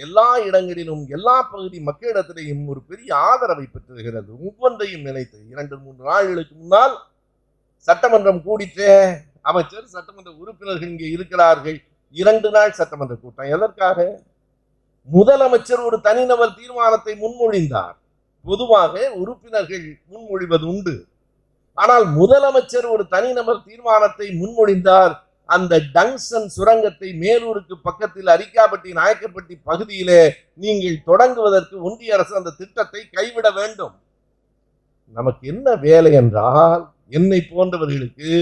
எல்லா இடங்களிலும் எல்லா பகுதி மக்களிடத்திலேயும் ஒரு பெரிய ஆதரவை பெற்றுகிறது. ஒவ்வொன்றையும் நினைத்து 2-3 நாட்களுக்கு முன்னால் சட்டமன்றம் கூடிட்டே, அமைச்சர் சட்டமன்ற உறுப்பினர்கள் இங்கே இருக்கிறார்கள். 2 நாள் சட்டமன்ற கூட்டம். எதற்காக? முதலமைச்சர் ஒரு தனிநபர் தீர்மானத்தை முன்மொழிந்தார். பொதுவாக உறுப்பினர்கள் முன்மொழிவது உண்டு. ஆனால் முதலமைச்சர் ஒரு தனிநபர் தீர்மானத்தை முன்மொழிந்தார். அந்த டங்ஸ்டன் சுரங்கத்தை மேலூருக்கு பக்கத்தில் அரிக்காப்பட்டி நாயக்கன்பட்டி பகுதியிலே நீங்கள் தொடங்குவதற்கு ஒன்றிய அரசு அந்த திட்டத்தை கைவிட வேண்டும். நமக்கு என்ன வேலை என்றால், என்னை போன்றவர்களுக்கு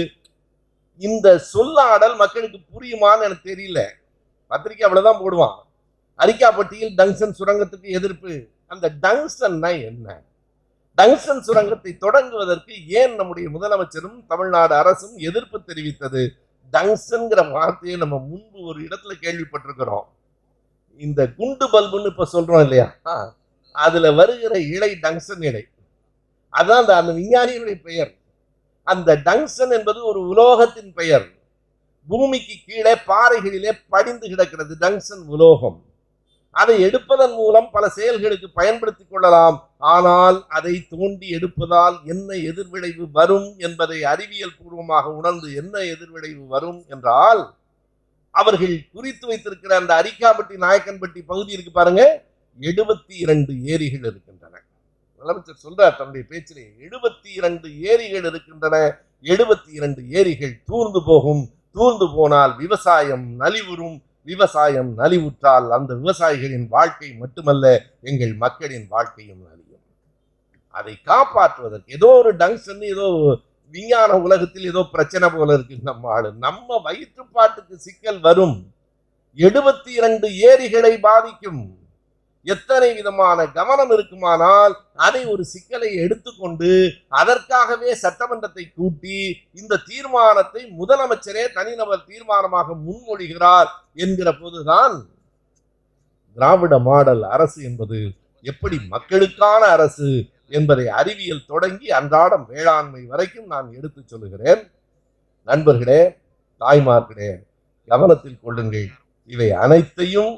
இந்த சொல்லாடல் மக்களுக்கு புரியுமான்னு எனக்கு தெரியல. பத்திரிக்கை அவ்வளவுதான் போடுவான், அரிக்காப்பட்டியில் டங்ஸ்டன் சுரங்கத்துக்கு எதிர்ப்பு. அந்த டங்ஸ்டன்னா என்ன? டங்ஸ்டன் சுரங்கத்தை தொடங்குவதற்கு ஏன் நம்முடைய முதலமைச்சரும் தமிழ்நாடு அரசும் எதிர்ப்பு தெரிவித்தது? டங்ஸ்டன்ங்கிற வார்த்தையை நம்ம முன்பு ஒரு இடத்துல கேள்விப்பட்டிருக்கிறோம். இந்த குண்டு பல்புன்னு இப்ப சொல்றோம் இல்லையா, அதுல வருகிற இழை டங்ஸ்டன் இழை, அதான் அந்த விஞ்ஞானியுடைய பெயர். அந்த டங்ஸ்டன் என்பது ஒரு உலோகத்தின் பெயர். பூமிக்கு கீழே பாறைகளிலே படிந்து கிடக்கிறது டங்ஸ்டன் உலோகம். அதை எடுப்பதன் மூலம் பல செயல்களுக்கு பயன்படுத்திக் கொள்ளலாம். ஆனால் அதை தோண்டி எடுப்பதால் என்ன எதிர்விளைவு வரும் என்பதை அறிவியல் பூர்வமாக உணர்ந்து, என்ன எதிர்விளைவு வரும் என்றால், அவர்கள் குறித்து வைத்திருக்கிற அந்த அரிக்காப்பட்டி நாயக்கன்பட்டி பகுதி இருக்கு பாருங்க, 72 ஏரிகள் இருக்கின்றன. முதலமைச்சர் சொல்றார் தன்னுடைய பேச்சிலே, 72 ஏரிகள் இருக்கின்றன. 72 ஏரிகள் தூர்ந்து போகும். தூர்ந்து போனால் விவசாயம் நலிவுறும். விவசாயம் நலிவுற்றால் அந்த விவசாயிகளின் வாழ்க்கை மட்டுமல்ல, எங்கள் மக்களின் வாழ்க்கையும் நலியும். அதை காப்பாற்றுவதற்கு ஏதோ ஒரு டங்ஸ்டன், ஏதோ விஞ்ஞான உலகத்தில் ஏதோ பிரச்சனை போல இருக்கு நம்ம ஆளு. நம்ம வயிற்றுப்பாட்டுக்கு சிக்கல் வரும். 72 ஏரிகளை பாதிக்கும். எத்தனை விதமான கவனம் இருக்குமானால் அதை ஒரு சிக்கலை எடுத்துக்கொண்டு அதற்காகவே சட்டமன்றத்தை கூட்டி இந்த தீர்மானத்தை முதலமைச்சரே தனிநபர் தீர்மானமாக முன்மொழிகிறார் என்கிற போதுதான் திராவிட மாடல் அரசு என்பது எப்படி மக்களுக்கான அரசு என்பதை அறிவியல் தொடங்கி அன்றாடம் வேளாண்மை வரைக்கும் நான் எடுத்து சொல்லுகிறேன். நண்பர்களே, தாய்மார்களே, கவனத்தில் கொள்ளுங்கள். இவை அனைத்தையும்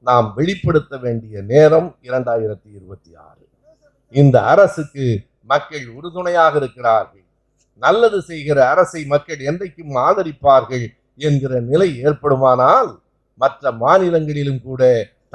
நாம் வெளிப்படுத்த வேண்டிய நேரம் 2026. இந்த அரசுக்கு மக்கள் உறுதுணையாக இருக்கிறார்கள். நல்லது செய்கிற அரசை மக்கள் என்றைக்கும் ஆதரிப்பார்கள் என்கிற நிலை ஏற்படுமானால் மற்ற மாநிலங்களிலும் கூட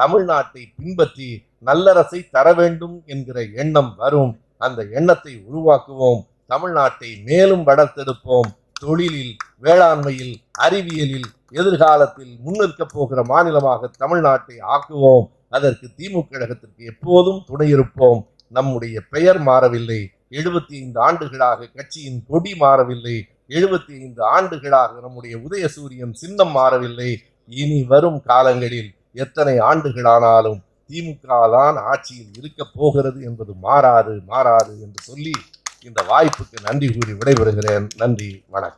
தமிழ்நாட்டை பின்பற்றி நல்லரசை தர வேண்டும் என்கிற எண்ணம் வரும். அந்த எண்ணத்தை உருவாக்குவோம். தமிழ்நாட்டை மேலும் வளர்த்தெடுப்போம். தொழிலில், வேளாண்மையில், அறிவியலில் எதிர்காலத்தில் முன்னிற்க போகிற மாநிலமாக தமிழ்நாட்டை ஆக்குவோம். அதற்கு திமுக கழகத்திற்கு எப்போதும் துணை இருப்போம். நம்முடைய பெயர் மாறவில்லை. 75 ஆண்டுகளாக கட்சியின் கொடி மாறவில்லை. 75 ஆண்டுகளாக நம்முடைய உதயசூரியன் சின்னம் மாறவில்லை. இனி வரும் காலங்களில் எத்தனை ஆண்டுகளானாலும் திமுக தான் ஆட்சியில் இருக்க போகிறது என்பது மாறாது என்று சொல்லி இந்த வாய்ப்புக்கு நன்றி கூறி விடைபெறுகிறேன். நன்றி, வணக்கம்.